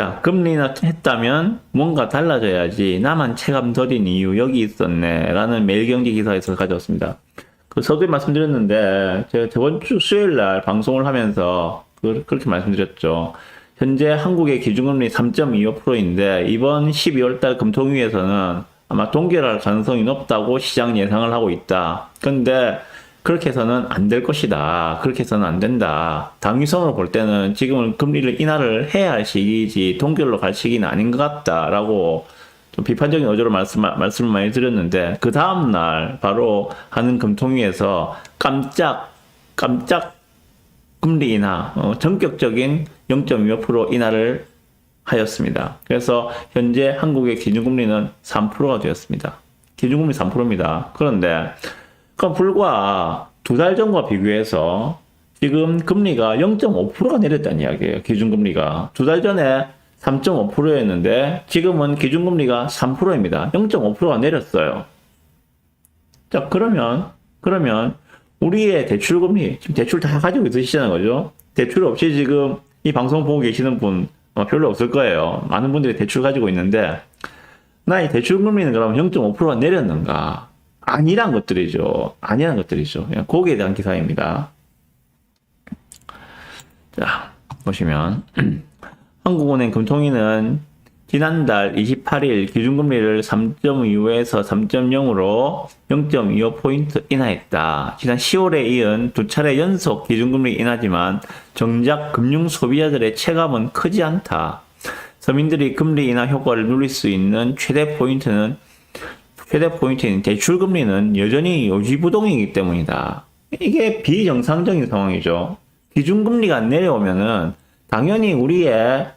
자, 금리나 했다면 뭔가 달라져야지. 나만 체감더딘 이유 여기 있었네. 라는 매일경제 기사에서 가져왔습니다. 그 서두에 말씀드렸는데 제가 저번 주 수요일 날 방송을 하면서 그렇게 말씀드렸죠. 현재 한국의 기준금리 3.25%인데 이번 12월 달 금통위에서는 아마 동결할 가능성이 높다고 시장 예상을 하고 있다. 그런데 그렇게 해서는 안 될 것이다. 그렇게 해서는 안 된다. 당위성으로 볼 때는 지금은 금리를 인하를 해야 할 시기이지 동결로 갈 시기는 아닌 것 같다라고 좀 비판적인 어조로 말씀을 많이 드렸는데 그 다음날 바로 하는 금통위에서 깜짝 금리 인하, 전격적인 0.25% 인하를 하였습니다. 그래서 현재 한국의 기준금리는 3%가 되었습니다. 기준금리 3%입니다. 그런데 그럼 불과 2달 전과 비교해서 지금 금리가 0.5%가 내렸다는 이야기예요. 기준금리가. 2달 전에 3.5%였는데 지금은 기준금리가 3%입니다. 0.5%가 내렸어요. 자, 그러면 우리의 대출금리, 지금 대출 다 가지고 있으시잖아요. 그죠? 대출 없이 지금 이 방송 보고 계시는 분 별로 없을 거예요. 많은 분들이 대출 가지고 있는데 나의 대출금리는 그럼 0.5%가 내렸는가? 아니란 것들이죠. 그냥 거기에 대한 기사입니다. 자, 보시면 한국은행 금통위는 지난달 28일 기준금리를 3.25에서 3.0으로 0.25포인트 인하했다. 지난 10월에 이은 두 차례 연속 기준금리 인하지만 정작 금융 소비자들의 체감은 크지 않다. 서민들이 금리 인하 효과를 누릴 수 있는 최대 포인트인 대출금리는 여전히 요지부동이기 때문이다. 이게 비정상적인 상황이죠. 기준금리가 내려오면은 당연히 우리의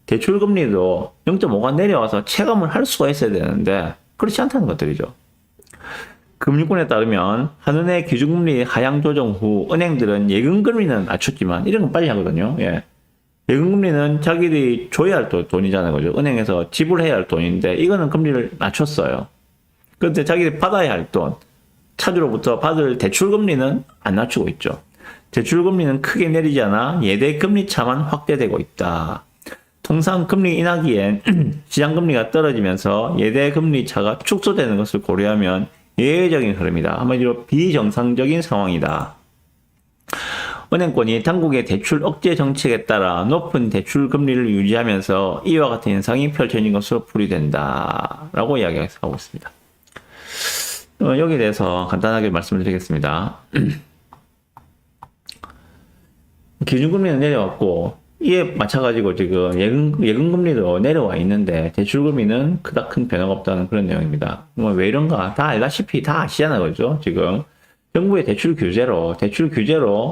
대출금리도 0.5가 내려와서 체감을 할 수가 있어야 되는데 그렇지 않다는 것들이죠. 금융권에 따르면 한은의 기준금리 하향 조정 후 은행들은 예금금리는 낮췄지만 이런 건 빨리 하거든요. 예. 예금금리는 자기들이 줘야 할 돈이잖아요. 그죠? 은행에서 지불해야 할 돈인데 이거는 금리를 낮췄어요. 그런데 자기들이 받아야 할 돈, 차주로부터 받을 대출금리는 안 낮추고 있죠. 대출금리는 크게 내리지 않아 예대금리 차만 확대되고 있다. 통상 금리 인하기엔 시장금리가 떨어지면서 예대금리 차가 축소되는 것을 고려하면 예외적인 흐름이다. 한마디로 비정상적인 상황이다. 은행권이 당국의 대출 억제 정책에 따라 높은 대출 금리를 유지하면서 이와 같은 현상이 펼쳐진 것으로 풀이된다. 라고 이야기하고 있습니다. 여기에 대해서 간단하게 말씀을 드리겠습니다. 기준금리는 내려왔고 이에 맞춰가지고 지금 예금금리도 내려와 있는데 대출금리는 그닥 큰 변화가 없다는 그런 내용입니다. 왜 이런가? 다 알다시피 다 아시잖아요. 그죠? 지금 정부의 대출 규제로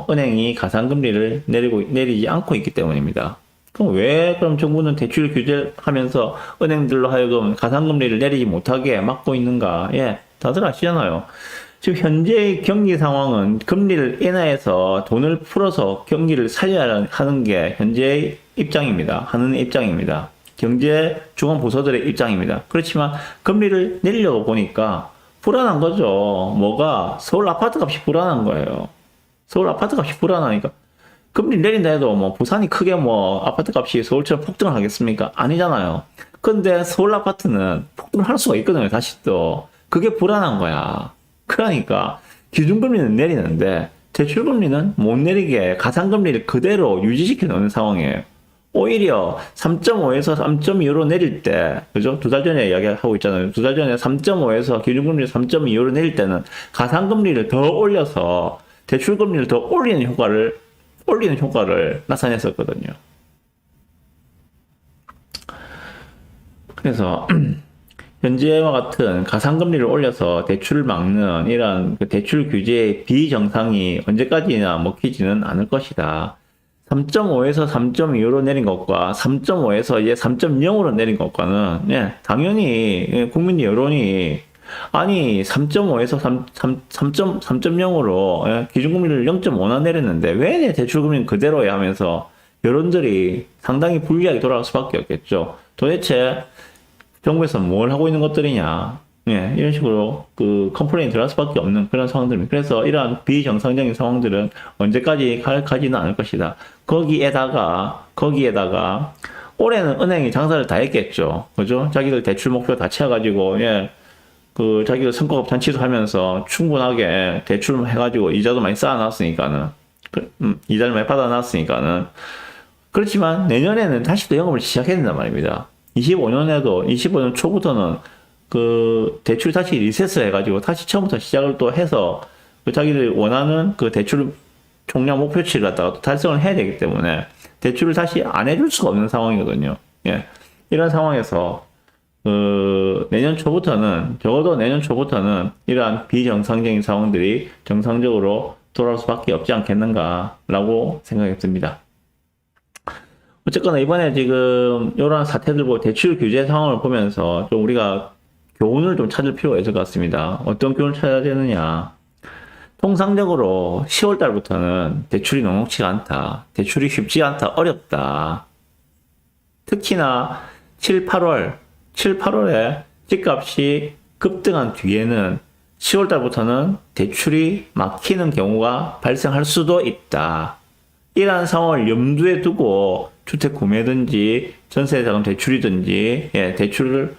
은행이 가산금리를 내리지 않고 있기 때문입니다. 그럼 정부는 대출 규제하면서 은행들로 하여금 가산금리를 내리지 못하게 막고 있는가? 예, 다들 아시잖아요. 지금 현재의 경기 상황은 금리를 인하해서 돈을 풀어서 경기를 살려야 하는 게 현재의 입장입니다. 하는 입장입니다. 경제 중앙 보서들의 입장입니다. 그렇지만 금리를 내리려고 보니까 불안한 거죠. 뭐가? 서울 아파트 값이 불안한 거예요. 서울 아파트 값이 불안하니까 금리 내린다 해도 뭐 부산이 크게 뭐 아파트 값이 서울처럼 폭등을 하겠습니까? 아니잖아요. 근데 서울 아파트는 폭등을 할 수가 있거든요. 다시 또. 그게 불안한 거야. 그러니까 기준금리는 내리는데 대출금리는 못 내리게 가산금리를 그대로 유지시켜 놓는 상황이에요. 오히려 3.5에서 3.25로 내릴 때, 그죠? 2달 전에 이야기하고 있잖아요. 2달 전에 3.5에서 기준금리를 3.25로 내릴 때는 가산금리를 더 올려서 대출금리를 더 올리는 효과를 나타냈었거든요. 그래서 현재와 같은 가산금리를 올려서 대출을 막는 이런 대출 규제의 비정상이 언제까지나 먹히지는 않을 것이다. 3.5에서 3.25로 내린 것과 3.5에서 이제 3.0으로 내린 것과는 당연히 국민 여론이 아니 3.5에서 3.0으로 기준금리를 0.5나 내렸는데 왜 내 대출금리는 그대로야 하면서 여론들이 상당히 불리하게 돌아갈 수밖에 없겠죠. 도대체 정부에서 뭘 하고 있는 것들이냐. 이런 식으로 컴플레인이 들어갈 수밖에 없는 그런 상황들입니다. 그래서 이러한 비정상적인 상황들은 언제까지 가지는 않을 것이다. 거기에다가 올해는 은행이 장사를 다 했겠죠. 그죠? 자기들 대출 목표 다 채워가지고, 예, 그, 자기들 성과급 잔치도 하면서 충분하게 대출 해가지고 이자도 많이 쌓아놨으니까는, 이자를 많이 받아놨으니까는. 그렇지만 내년에는 다시 또 영업을 시작해야 된단 말입니다. 25년 초부터는 그 대출 다시 리셋을 해가지고 다시 처음부터 시작을 또 해서 그 자기들이 원하는 그 대출 총량 목표치를 갖다가 또 달성을 해야 되기 때문에 대출을 다시 안 해줄 수가 없는 상황이거든요. 예. 이런 상황에서 내년 초부터는 적어도 내년 초부터는 이러한 비정상적인 상황들이 정상적으로 돌아올 수밖에 없지 않겠는가라고 생각이 듭니다. 어쨌거나 이번에 지금 이런 사태들 보고 대출 규제 상황을 보면서 좀 우리가 교훈을 좀 찾을 필요가 있을 것 같습니다. 어떤 교훈을 찾아야 되느냐. 통상적으로 10월 달부터는 대출이 녹록치가 않다. 대출이 쉽지 않다. 어렵다. 특히나 7, 8월에 집값이 급등한 뒤에는 10월 달부터는 대출이 막히는 경우가 발생할 수도 있다. 이러한 상황을 염두에 두고 주택 구매든지 전세자금 대출이든지 대출을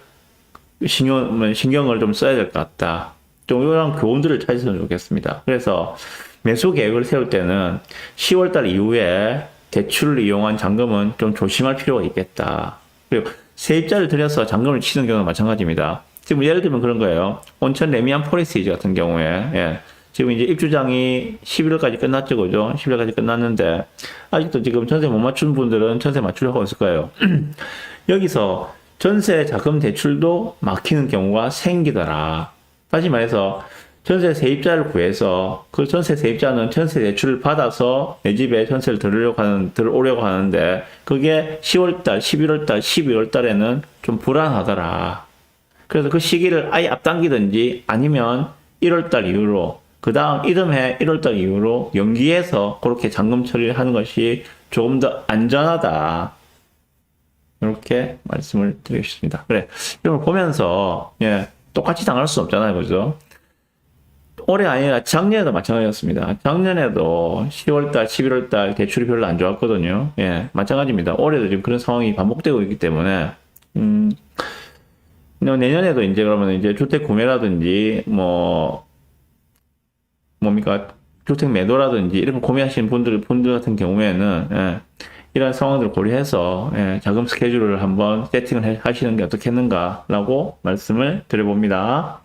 신경을 좀 써야 될 것 같다. 좀 이런 교훈들을 찾으면 좋겠습니다. 그래서 매수 계획을 세울 때는 10월달 이후에 대출을 이용한 잔금은 좀 조심할 필요가 있겠다. 그리고 세입자를 들여서 잔금을 치는 경우는 마찬가지입니다. 지금 예를 들면 그런 거예요. 온천 레미안 포레스티지 같은 경우에 지금 이제 입주장이 11월까지 끝났죠, 그죠? 11월까지 끝났는데 아직도 지금 전세 못 맞춘 분들은 전세 맞추려고 있을 거예요. 여기서 전세 자금 대출도 막히는 경우가 생기더라. 다시 말해서 전세 세입자를 구해서 그 전세 세입자는 전세 대출을 받아서 내 집에 전세를 들어오려고 하는데 그게 10월달, 11월달, 12월달에는 좀 불안하더라. 그래서 그 시기를 아예 앞당기든지 아니면 1월달 이후로 그 다음 이듬해 1월달 이후로 연기해서 그렇게 잔금 처리를 하는 것이 조금 더 안전하다. 이렇게 말씀을 드리겠습니다. 그래, 이걸 보면서 똑같이 당할 수 없잖아요, 그죠? 올해 아니라 작년에도 마찬가지였습니다. 작년에도 10월달, 11월달 대출이 별로 안 좋았거든요. 마찬가지입니다. 올해도 지금 그런 상황이 반복되고 있기 때문에 내년에도 이제 그러면 이제 주택 구매라든지 주택 매도라든지 이런 고민하시는 분들 같은 경우에는 이런 상황들을 고려해서 자금 스케줄을 한번 세팅을 하시는 게 어떻겠는가라고 말씀을 드려봅니다.